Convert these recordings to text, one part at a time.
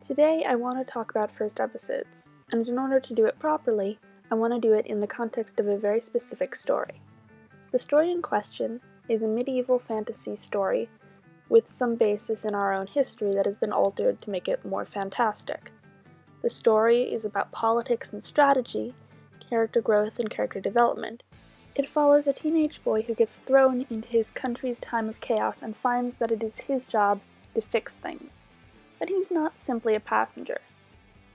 Today I want to talk about first episodes, and in order to do it properly, I want to do it in the context of a very specific story. The story in question is a medieval fantasy story with some basis in our own history that has been altered to make it more fantastic. The story is about politics and strategy, character growth and character development. It follows a teenage boy who gets thrown into his country's time of chaos and finds that it is his job to fix things. But he's not simply a passenger.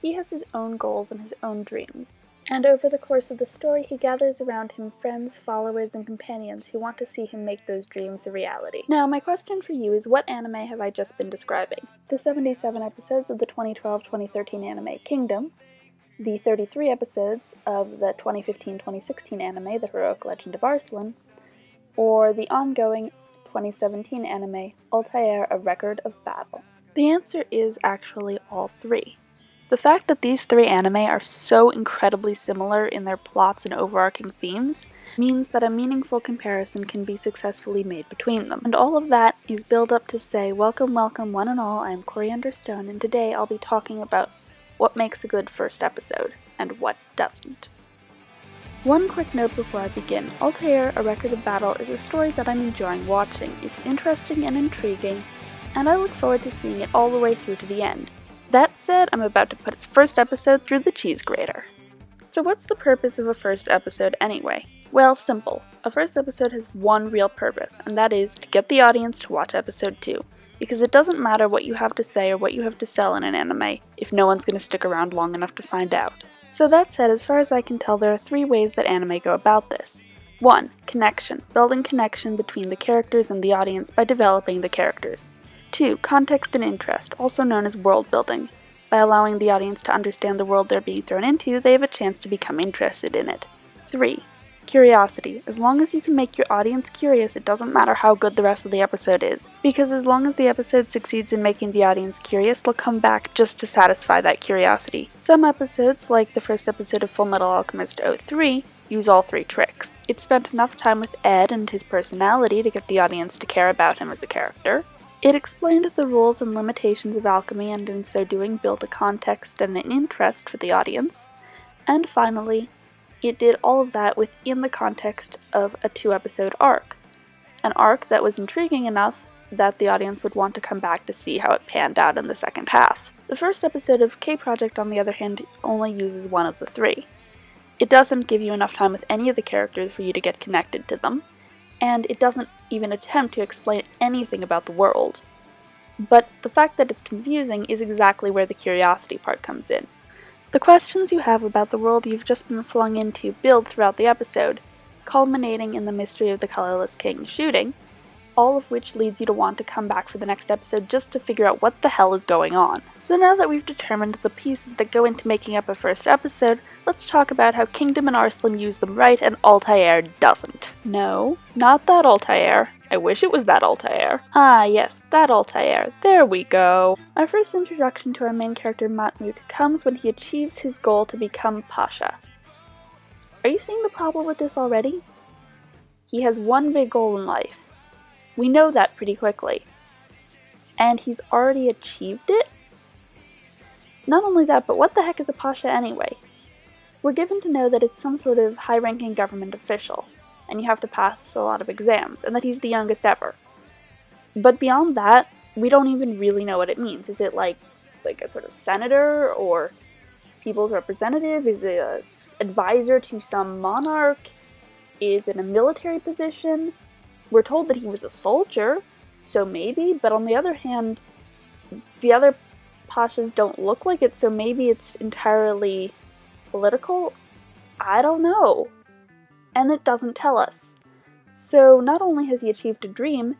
He has his own goals and his own dreams, and over the course of the story he gathers around him friends, followers, and companions who want to see him make those dreams a reality. Now, my question for you is, what anime have I just been describing? The 77 episodes of the 2012-2013 anime Kingdom, the 33 episodes of the 2015-2016 anime The Heroic Legend of Arslan, or the ongoing 2017 anime Altiar, A Record of Battle? The answer is actually all three. The fact that these three anime are so incredibly similar in their plots and overarching themes means that a meaningful comparison can be successfully made between them. And all of that is built up to say, welcome, welcome one and all, I am Coriander Stone, and today I'll be talking about what makes a good first episode, and what doesn't. One quick note before I begin, Altair, A Record of Battle is a story that I'm enjoying watching. It's interesting and intriguing, and I look forward to seeing it all the way through to the end. That said, I'm about to put its first episode through the cheese grater. So what's the purpose of a first episode anyway? Well, simple. A first episode has one real purpose, and that is to get the audience to watch episode 2. Because it doesn't matter what you have to say or what you have to sell in an anime if no one's going to stick around long enough to find out. So that said, as far as I can tell, there are 3 ways that anime go about this. 1. Connection. Building connection between the characters and the audience by developing the characters. 2. Context and interest, also known as world building. By allowing the audience to understand the world they're being thrown into, they have a chance to become interested in it. 3. Curiosity. As long as you can make your audience curious, it doesn't matter how good the rest of the episode is. Because as long as the episode succeeds in making the audience curious, they'll come back just to satisfy that curiosity. Some episodes, like the first episode of Fullmetal Alchemist 03, use all 3 tricks. It spent enough time with Ed and his personality to get the audience to care about him as a character. It explained the rules and limitations of alchemy, and in so doing built a context and an interest for the audience. And finally, it did all of that within the context of a 2-episode arc. An arc that was intriguing enough that the audience would want to come back to see how it panned out in the second half. The first episode of K-Project, on the other hand, only uses one of the 3. It doesn't give you enough time with any of the characters for you to get connected to them, and it doesn't even attempt to explain anything about the world. But the fact that it's confusing is exactly where the curiosity part comes in. The questions you have about the world you've just been flung into build throughout the episode, culminating in the mystery of the Colorless King shooting, all of which leads you to want to come back for the next episode just to figure out what the hell is going on. So now that we've determined the pieces that go into making up a first episode, let's talk about how Kingdom and Arslan use them right and Altair doesn't. No, not that Altair. I wish it was that Altair. Ah yes, that Altair. There we go. Our first introduction to our main character Matmut comes when he achieves his goal to become Pasha. Are you seeing the problem with this already? He has one big goal in life. We know that pretty quickly. And he's already achieved it? Not only that, but what the heck is a Pasha anyway? We're given to know that it's some sort of high-ranking government official, and you have to pass a lot of exams, and that he's the youngest ever. But beyond that, we don't even really know what it means. Is it like a sort of senator, or people's representative? Is it an advisor to some monarch? Is it a military position? We're told that he was a soldier, so maybe, but on the other hand, the other Pashas don't look like it, so maybe it's entirely political? I don't know. And it doesn't tell us. So not only has he achieved a dream,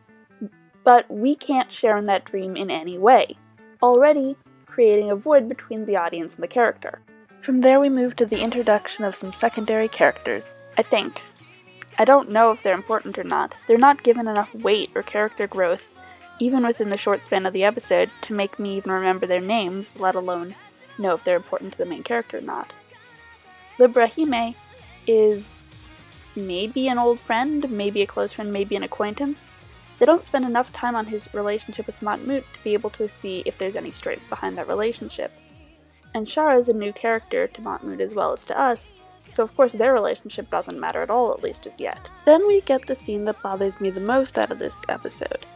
but we can't share in that dream in any way, already creating a void between the audience and the character. From there we move to the introduction of some secondary characters, I think. I don't know if they're important or not. They're not given enough weight or character growth, even within the short span of the episode, to make me even remember their names, let alone know if they're important to the main character or not. Librahime is maybe an old friend, maybe a close friend, maybe an acquaintance. They don't spend enough time on his relationship with Matmut to be able to see if there's any strength behind that relationship. And Shara is a new character to Matmut as well as to us, so of course their relationship doesn't matter at all, at least as yet. Then we get the scene that bothers me the most out of this episode.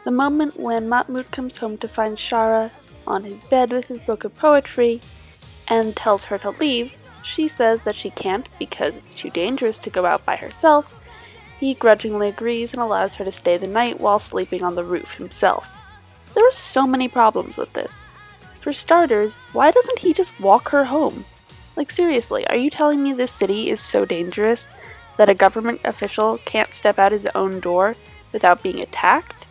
The moment when Matmut comes home to find Shara on his bed with his book of poetry and tells her to leave. She says that she can't because it's too dangerous to go out by herself. He grudgingly agrees and allows her to stay the night while sleeping on the roof himself. There are so many problems with this. For starters, why doesn't he just walk her home? Like seriously, are you telling me this city is so dangerous that a government official can't step out his own door without being attacked?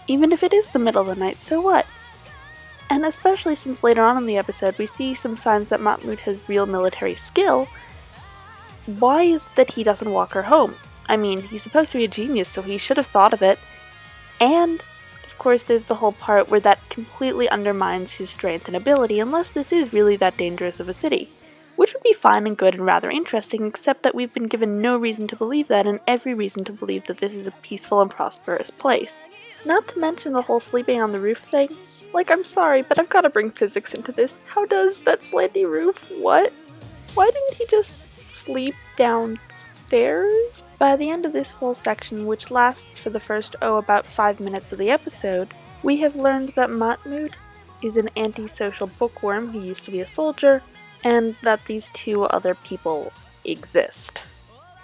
Even if it is the middle of the night, so what? And especially since later on in the episode we see some signs that Matmut has real military skill, why is it that he doesn't walk her home? I mean, he's supposed to be a genius, so he should have thought of it. And, of course, there's the whole part where that completely undermines his strength and ability, unless this is really that dangerous of a city. Which would be fine and good and rather interesting, except that we've been given no reason to believe that, and every reason to believe that this is a peaceful and prosperous place. Not to mention the whole sleeping on the roof thing. Like, I'm sorry, but I've gotta bring physics into this. How does that slanty roof? What? Why didn't he just sleep downstairs? By the end of this whole section, which lasts for the first, about 5 minutes of the episode, we have learned that Matmut is an antisocial bookworm who used to be a soldier, and that these two other people exist.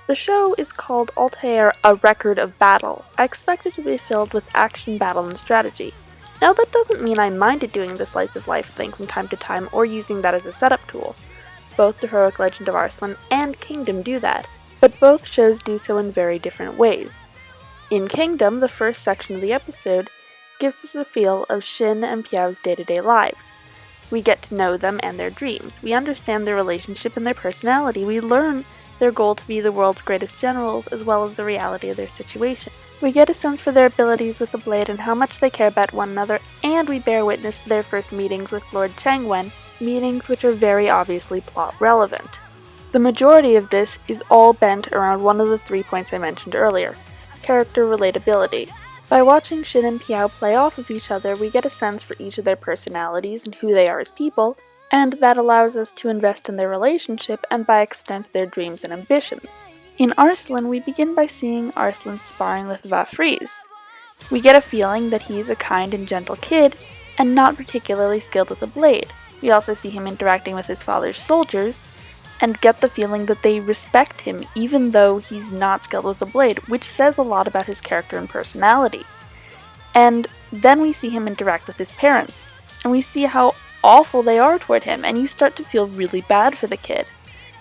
The show is called Altiar, A Record of Battle. I expect it to be filled with action, battle, and strategy. Now that doesn't mean I minded doing the slice of life thing from time to time or using that as a setup tool. Both The Heroic Legend of Arslan and Kingdom do that, but both shows do so in very different ways. In Kingdom, the first section of the episode gives us a feel of Shin and Piao's day-to-day lives. We get to know them and their dreams. We understand their relationship and their personality. We learn their goal to be the world's greatest generals, as well as the reality of their situation. We get a sense for their abilities with the blade and how much they care about one another, and we bear witness to their first meetings with Lord Changwen, meetings which are very obviously plot relevant. The majority of this is all bent around one of the 3 points I mentioned earlier, character relatability. By watching Shin and Piao play off of each other, we get a sense for each of their personalities and who they are as people, and that allows us to invest in their relationship and by extent their dreams and ambitions. In Arslan, we begin by seeing Arslan sparring with Vafriz. We get a feeling that he is a kind and gentle kid, and not particularly skilled with a blade. We also see him interacting with his father's soldiers, and get the feeling that they respect him even though he's not skilled with a blade, which says a lot about his character and personality. And then we see him interact with his parents, and we see how awful they are toward him, and you start to feel really bad for the kid.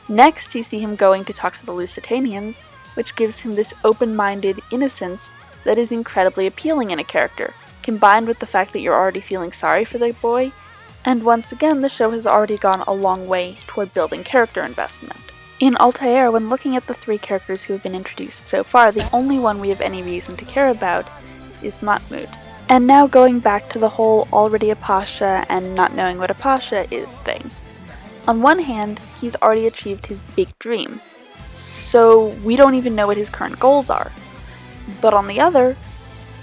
Next, you see him going to talk to the Lusitanians, which gives him this open-minded innocence that is incredibly appealing in a character, combined with the fact that you're already feeling sorry for the boy, and once again the show has already gone a long way toward building character investment. In Altair, when looking at the 3 characters who have been introduced so far, the only one we have any reason to care about is Matmut. And now going back to the whole already a pasha and not knowing what a pasha is thing. On one hand, he's already achieved his big dream, so we don't even know what his current goals are. But on the other,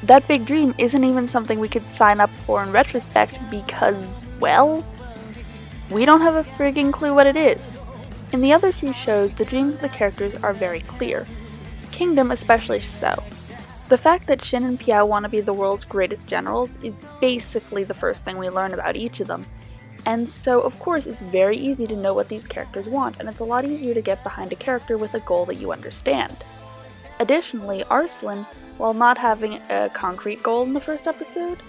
that big dream isn't even something we could sign up for in retrospect because, well, we don't have a friggin' clue what it is. In the other 2 shows, the dreams of the characters are very clear. Kingdom especially so. The fact that Shin and Piao want to be the world's greatest generals is basically the first thing we learn about each of them. And so, of course, it's very easy to know what these characters want, and it's a lot easier to get behind a character with a goal that you understand. Additionally, Arslan, while not having a concrete goal in the first episode,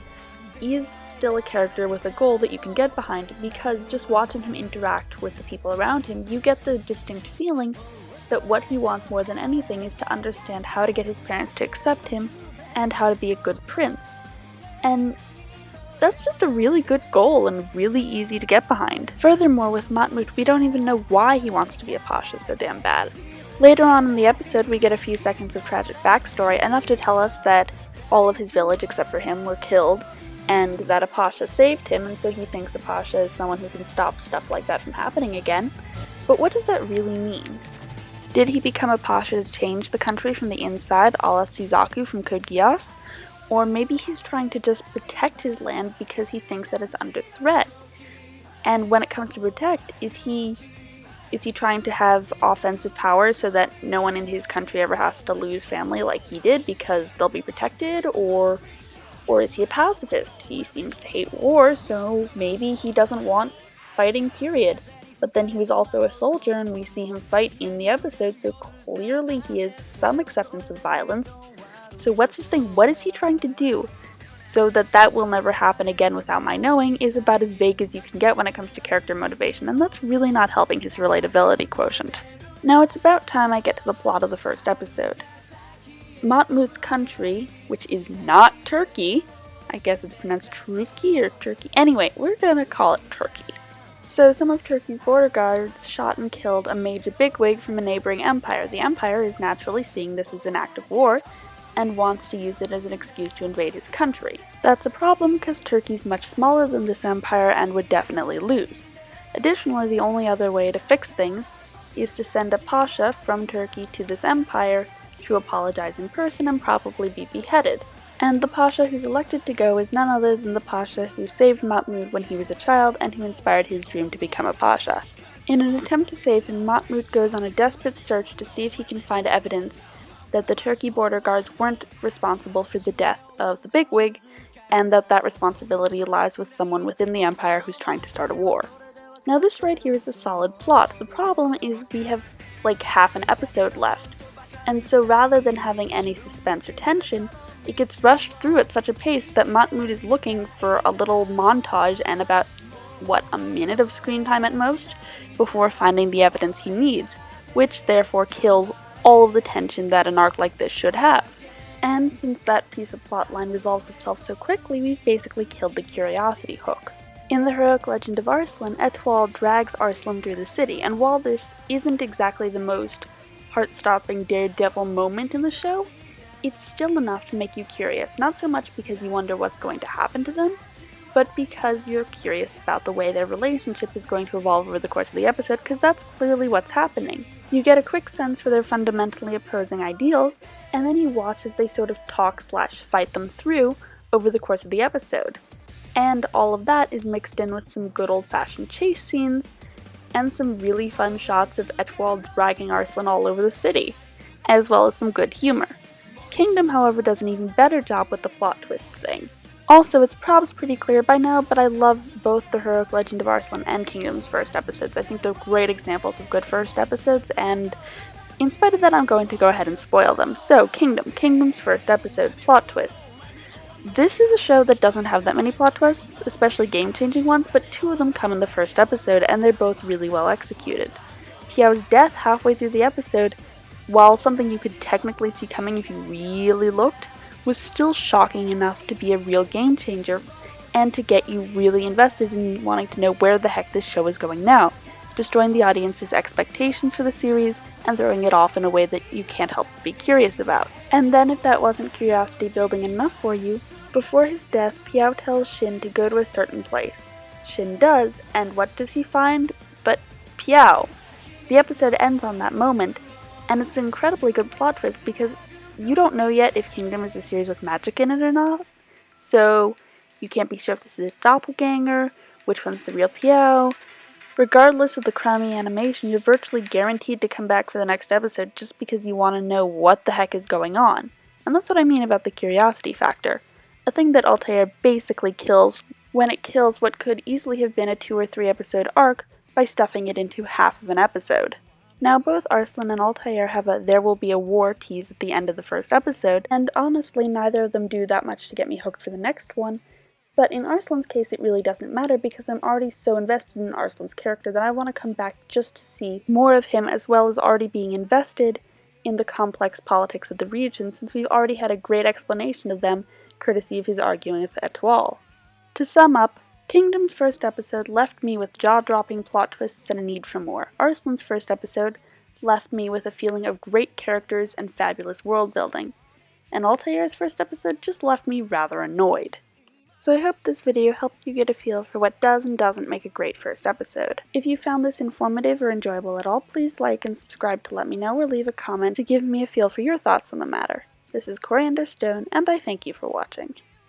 is still a character with a goal that you can get behind, because just watching him interact with the people around him, you get the distinct feeling that what he wants more than anything is to understand how to get his parents to accept him and how to be a good prince. And that's just a really good goal and really easy to get behind. Furthermore, with Matmut, we don't even know why he wants to be a pasha so damn bad. Later on in the episode, we get a few seconds of tragic backstory, enough to tell us that all of his village except for him were killed, and that a pasha saved him, and so he thinks a pasha is someone who can stop stuff like that from happening again. But what does that really mean? Did he become a pasha to change the country from the inside, a la Suzaku from Code Geass? Or maybe he's trying to just protect his land because he thinks that it's under threat. And when it comes to protect, is he trying to have offensive power so that no one in his country ever has to lose family like he did because they'll be protected? Or is he a pacifist? He seems to hate war, so maybe he doesn't want fighting, period. But then he was also a soldier, and we see him fight in the episode, so clearly he has some acceptance of violence. So what's his thing? What is he trying to do? So that will never happen again without my knowing is about as vague as you can get when it comes to character motivation, and that's really not helping his relatability quotient. Now it's about time I get to the plot of the first episode. Mahmud's country, which is not Turkey, I guess it's pronounced Turkey or Turkey. Anyway, we're gonna call it Turkey. So some of Turkey's border guards shot and killed a major bigwig from a neighboring empire. The empire is naturally seeing this as an act of war and wants to use it as an excuse to invade his country. That's a problem because Turkey's much smaller than this empire and would definitely lose. Additionally, the only other way to fix things is to send a pasha from Turkey to this empire to apologize in person and probably be beheaded. And the pasha who's elected to go is none other than the pasha who saved Mahmud when he was a child and who inspired his dream to become a pasha. In an attempt to save him, Mahmud goes on a desperate search to see if he can find evidence that the Turkey border guards weren't responsible for the death of the bigwig, and that responsibility lies with someone within the empire who's trying to start a war. Now this right here is a solid plot. The problem is we have like half an episode left, and so rather than having any suspense or tension, it gets rushed through at such a pace that Mahmud is looking for a little montage and about, a minute of screen time at most, before finding the evidence he needs, which therefore kills all of the tension that an arc like this should have. And since that piece of plotline resolves itself so quickly, we've basically killed the curiosity hook. In the heroic legend of Arslan, Etoile drags Arslan through the city, and while this isn't exactly the most heart-stopping daredevil moment in the show, it's still enough to make you curious, not so much because you wonder what's going to happen to them, but because you're curious about the way their relationship is going to evolve over the course of the episode, because that's clearly what's happening. You get a quick sense for their fundamentally opposing ideals, and then you watch as they sort of talk/fight them through over the course of the episode. And all of that is mixed in with some good old-fashioned chase scenes, and some really fun shots of Etoile dragging Arslan all over the city, as well as some good humor. Kingdom, however, does an even better job with the plot twist thing. Also, it's probably pretty clear by now, but I love both the heroic legend of Arslan and Kingdom's first episodes. I think they're great examples of good first episodes, and in spite of that, I'm going to go ahead and spoil them. So, Kingdom's first episode, plot twists. This is a show that doesn't have that many plot twists, especially game-changing ones, but 2 of them come in the first episode, and they're both really well executed. Piao's death halfway through the episode, while something you could technically see coming if you really looked, was still shocking enough to be a real game changer and to get you really invested in wanting to know where the heck this show is going now, destroying the audience's expectations for the series and throwing it off in a way that you can't help but be curious about. And then if that wasn't curiosity building enough for you, before his death, Piao tells Shin to go to a certain place. Shin does, and what does he find? But Piao. The episode ends on that moment, and it's an incredibly good plot twist because you don't know yet if Kingdom is a series with magic in it or not, so you can't be sure if this is a doppelganger, which one's the real Piao. Regardless of the crummy animation, you're virtually guaranteed to come back for the next episode just because you want to know what the heck is going on. And that's what I mean about the curiosity factor. A thing that Altiar basically kills when it kills what could easily have been a 2 or 3 episode arc by stuffing it into half of an episode. Now, both Arslan and Altiar have a "there will be a war" tease at the end of the first episode, and honestly, neither of them do that much to get me hooked for the next one, but in Arslan's case it really doesn't matter because I'm already so invested in Arslan's character that I want to come back just to see more of him, as well as already being invested in the complex politics of the region since we've already had a great explanation of them, courtesy of his arguing with Etoile. To sum up, Kingdom's first episode left me with jaw-dropping plot twists and a need for more. Arslan's first episode left me with a feeling of great characters and fabulous world building. And Altiar's first episode just left me rather annoyed. So I hope this video helped you get a feel for what does and doesn't make a great first episode. If you found this informative or enjoyable at all, please like and subscribe to let me know or leave a comment to give me a feel for your thoughts on the matter. This is Coriander Stone, and I thank you for watching.